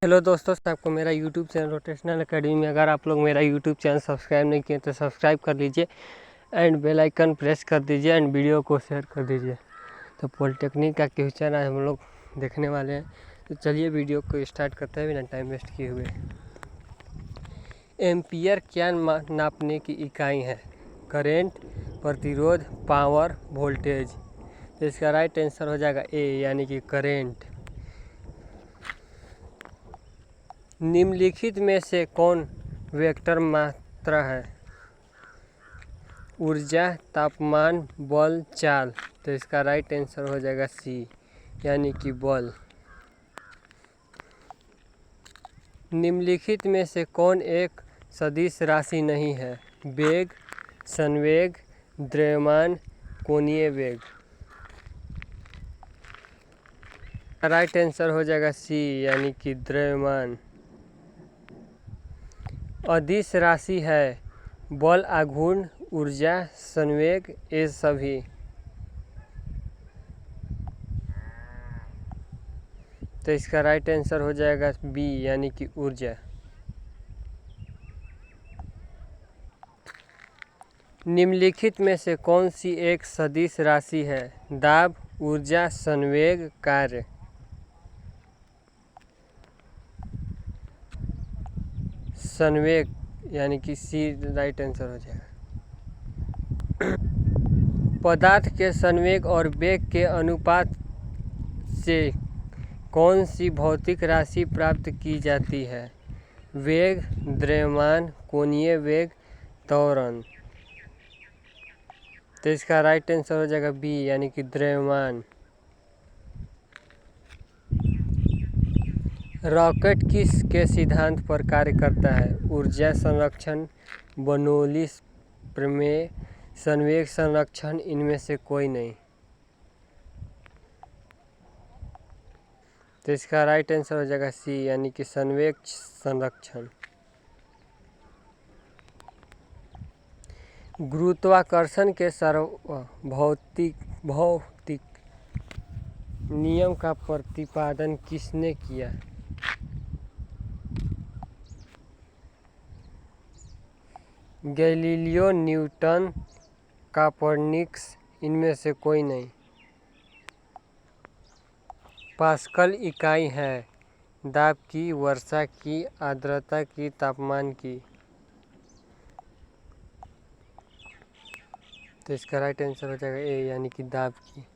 Hello दोस्तों, आपको मेरा यूट्यूब चैनल रोटेशनल एकेडमी में अगर आप लोग मेरा यूट्यूब चैनल सब्सक्राइब नहीं किए तो सब्सक्राइब कर लीजिए एंड बेल आइकन प्रेस कर दीजिए एंड वीडियो को शेयर कर दीजिए। तो पॉलिटेक्निक का क्वेश्चन आज हम लोग देखने वाले हैं। तो चलिए वीडियो को स्टार्ट करते हैं बिना टाइम वेस्ट किए हुए। एम्पियर क्या नापने की इकाई है? करेंट, प्रतिरोध, पावर, वोल्टेज। तो इसका राइट आंसर हो जाएगा ए यानी कि करेंट। निम्नलिखित में से कौन वेक्टर मात्रा है? ऊर्जा, तापमान, बल, चाल। तो इसका राइट आंसर हो जाएगा सी यानी कि बल। निम्नलिखित में से कौन एक सदिश राशि नहीं है? वेग, संवेग, द्रव्यमान, कोणीय वेग। राइट आंसर हो जाएगा सी यानी कि द्रव्यमान। अदिश राशि है बल, आघूर्ण, ऊर्जा, संवेग, ये सभी। तो इसका राइट आंसर हो जाएगा बी यानी कि ऊर्जा। निम्नलिखित में से कौन सी एक सदिश राशि है? दाब, ऊर्जा, संवेग, कार्य। संवेग यानी कि सी राइट आंसर हो जाएगा। पदार्थ के संवेग और वेग के अनुपात से कौन सी भौतिक राशि प्राप्त की जाती है? वेग, द्रव्यमान, कोणीय वेग, त्वरण। तो इसका राइट आंसर हो जाएगा बी यानी कि द्रव्यमान। रॉकेट किस के सिद्धांत पर कार्य करता है? ऊर्जा संरक्षण, बर्नौली प्रमेय, संवेग संरक्षण, इनमें से कोई नहीं। तो इसका राइट आंसर हो जाएगा सी यानी कि संवेग संरक्षण। गुरुत्वाकर्षण के भौतिक नियम का प्रतिपादन किसने किया? गैलीलियो, न्यूटन, कोपर्निकस, इनमें से कोई नहीं। पास्कल इकाई है दाब की, वर्षा की, आर्द्रता की, तापमान की। तो इसका राइट आंसर हो जाएगा ए यानी कि दाब की।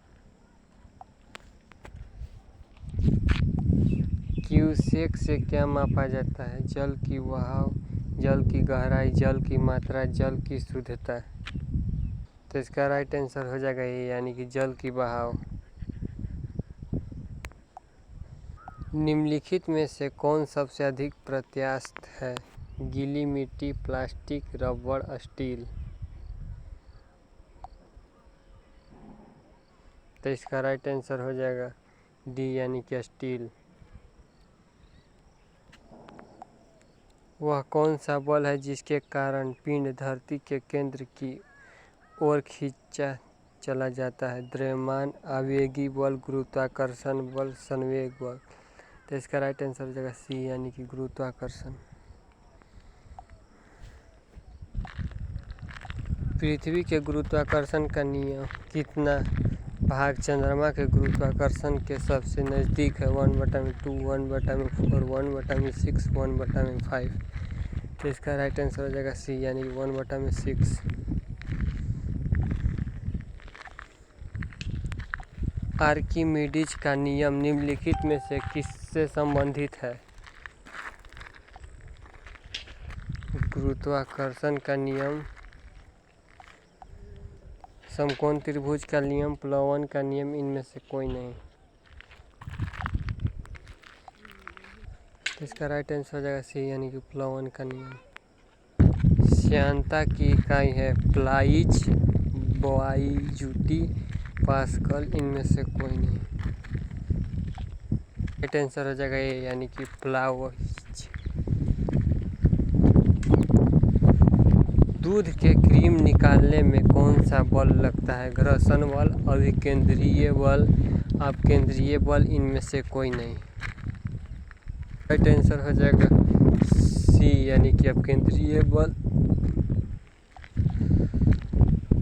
क्यूसेक से क्या मापा जाता है? जल की बहाव, जल की गहराई, जल की मात्रा, जल की शुद्धता। तो इसका राइट आंसर हो जाएगा ए यानी कि जल की बहाव। निम्नलिखित में से कौन सबसे अधिक प्रत्यास्थ है? गीली मिट्टी, प्लास्टिक, रबड़, स्टील। तो इसका राइट आंसर हो जाएगा डी यानी कि स्टील। वह कौन सा बल है जिसके कारण पिंड धरती के केंद्र की ओर खींचा चला जाता है? द्रव्यमान, आवेगी बल, गुरुत्वाकर्षण बल, संवेग बल। तो इसका राइट आंसर हो जाएगा सी यानी कि गुरुत्वाकर्षण। पृथ्वी के गुरुत्वाकर्षण का नियम कितना भाग चंद्रमा के गुरुत्वाकर्षण के सबसे नज़दीक है? 1/2, 1/4, 1/6, 1/5। तो इसका राइट आंसर हो जाएगा सी यानी कि 1/6। आर्किमिडीज का नियम निम्नलिखित में से किससे संबंधित है? गुरुत्वाकर्षण का नियम, समकोण त्रिभुज का नियम, प्लवन का नियम, इनमें से कोई नहीं। तो इसका राइट आंसर हो जाएगा सी यानी कि प्लवन का नियम। श्यानता की इकाई है प्लाइज, बॉयजुटी, पास्कल, इनमें से कोई नहीं। राइट आंसर हो जाएगा ए यानी कि प्लाइज। दूध के क्रीम निकालने में कौन सा बल लगता है? घर्षण बल, अभिकेंद्रीय बल, अपकेंद्रीय बल, इनमें से कोई नहीं। राइट आंसर हो जाएगा सी यानी कि अपकेंद्रीय बल।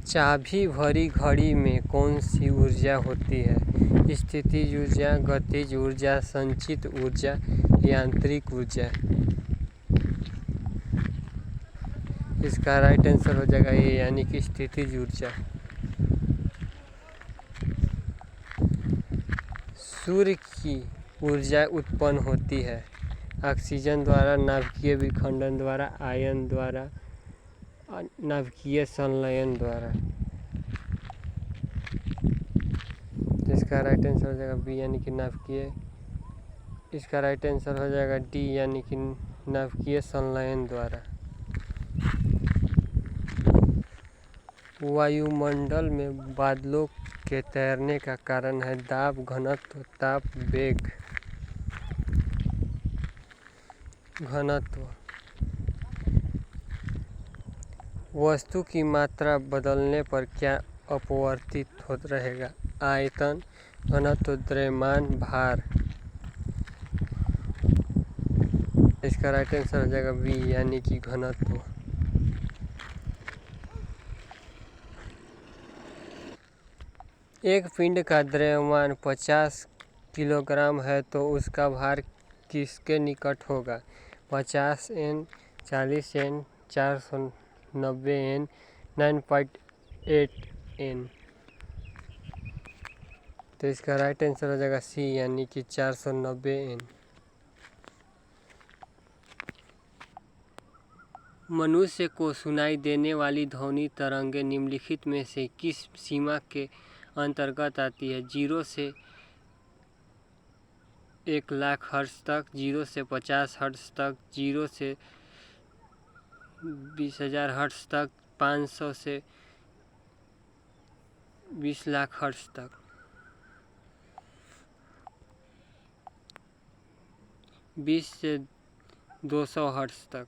चाबी भरी घड़ी में कौन सी ऊर्जा होती है? स्थितिज ऊर्जा, गतिज ऊर्जा, संचित ऊर्जा, यांत्रिक ऊर्जा। इसका राइट आंसर हो जाएगा ए यानी कि स्थितिज ऊर्जा। सूर्य की ऊर्जा उत्पन्न होती है ऑक्सीजन द्वारा, नाभिकीय विखंडन द्वारा, आयन द्वारा, नाभिकीय संलयन द्वारा। इसका राइट आंसर हो जाएगा बी यानी कि नाभिकीय। इसका राइट आंसर हो जाएगा डी यानी कि नाभिकीय संलयन द्वारा। वायुमंडल में बादलों के तैरने का कारण है दाब, घनत्व, ताप, वेग। घनत्व। वस्तु की मात्रा बदलने पर क्या अपवर्तित हो रहेगा? आयतन, घनत्व, द्रव्यमान, भार। इसका राइट आंसर हो जाएगा बी यानी कि घनत्व। एक पिंड का द्रव्यमान 50 किलोग्राम है तो उसका भार किसके निकट होगा? 50 N, 40 N, 490 N, 9.8 N। तो इसका राइट आंसर हो जाएगा सी यानी कि 490 N। मनुष्य को सुनाई देने वाली ध्वनि तरंगें निम्नलिखित में से किस सीमा के अंतर्गत आती है? 0 से 1,00,000 हर्ट्ज तक, 0 से 50 हर्ट्ज तक, 0 से 20,000 हर्ट्ज तक, 500 से 20,00,000 हर्ट्ज तक। 20 से 200 हर्ट्ज तक।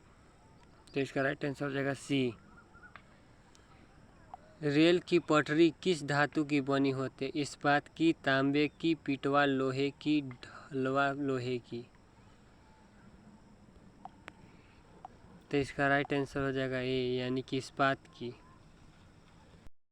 तो इसका राइट आंसर हो जाएगा सी। रेल की पटरी किस धातु की बनी होती है? इस्पात की, तांबे की, पिटवा लोहे की, ढलवा लोहे की। तो इसका राइट आंसर हो जाएगा ए यानी कि इस्पात की।